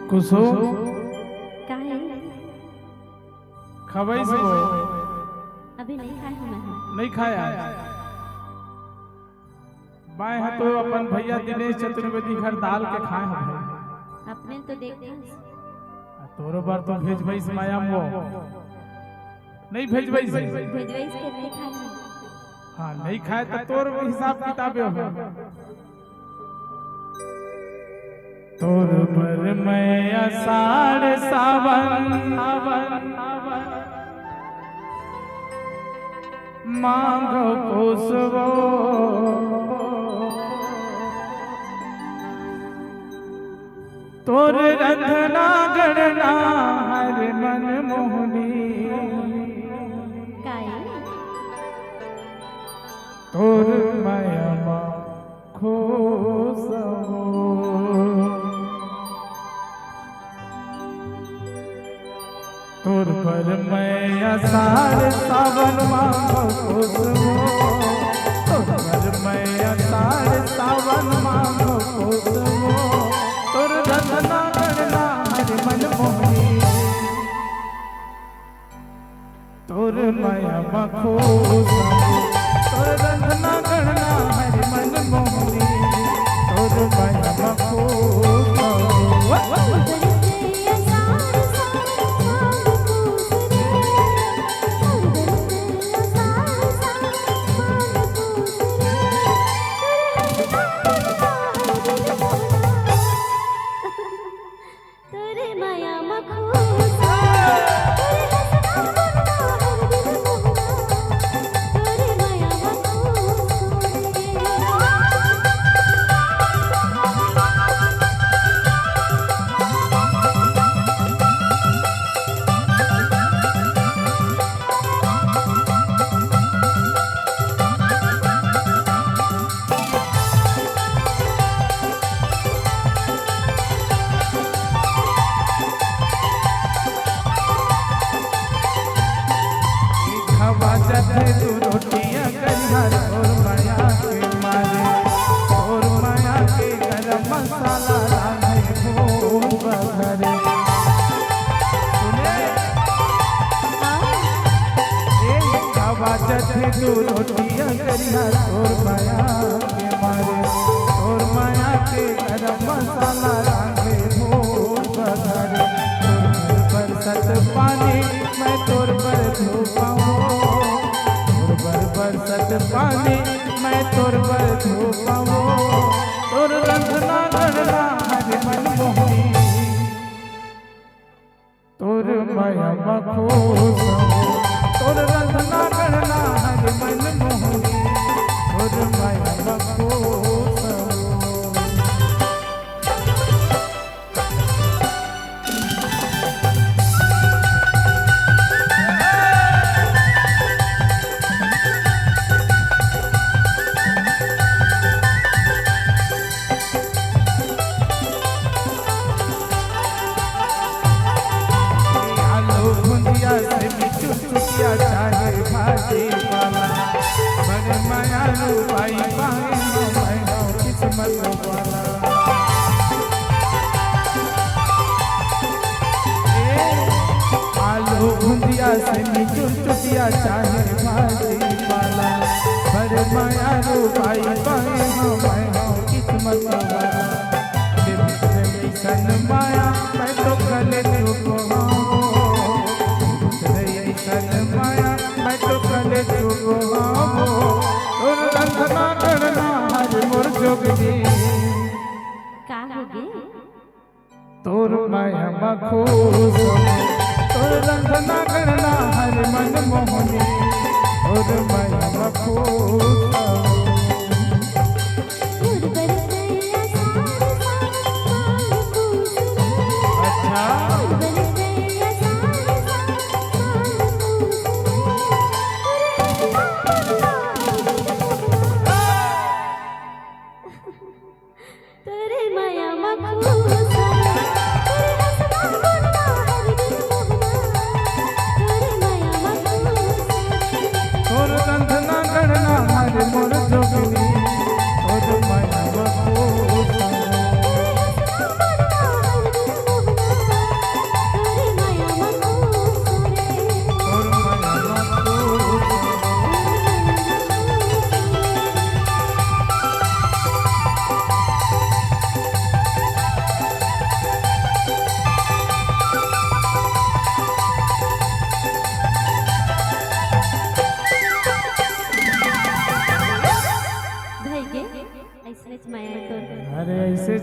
कुसुम काहे? खबई से वो अभी नहीं खाए हूँ मैं। नहीं खाया बाय है तो अपन भैया दिनेश चतुर्वेदी घर दाल के खाए हैं भाई। अपने तो देखते तोरो बार तो भेजबई से माया वो नहीं भेजबई से भेजवाई के नहीं खाए हैं। हाँ नहीं खाए तो तोर हिसाब किताबे हो तोर पर मैं आषाढ़ सावन मांगो पुष्पो तोर रंधना गणना हर मन मोहनी काहे? तोर माया खुशबो तोर पर मैं आषाढ़ सावन मांगो खुशबो तोर पर मैं आषाढ़ सावन मांगो खुशबो तोर रंधना गणना हर मन मोहनी तोर माया खुशबो तोर रंधना गणना हर मन मोहनी तोर माया खुशबो तू रोटियां करिहर और माया के मारे और माया के गरम मसाला रांधे भूल बघरे सुने आवाज थे तू रोटियां करिहर और माया के मारे और माया के गरम मसाला रांधे भूल बघरे तोर पर सत पानी मैं तोर पर धूपाऊं बरसत पानी मैं तोर पर धूपावो तोर रंधना गणना हर मन मोहनी तोर माया खुशबो तोर रंधना गणना हर मन मोहनी तोर माया खुशबो चाहे भाजी वाला बड़े माया रूपाई पाए मैं किस्मत वाला आलू भुंदिया से मिचुर चुटिया चाहे भाजी वाला बड़े माया रूपाई पाए मैं किस्मत वाला सन माया मैं तो कले माया मैं तो कले और रंधना गणना हर मोर जोगनी का होगे? तोर माया खुशबो तोर रंधना गणना हर मन मोहनी तोर माया खुशबो मोर कैसे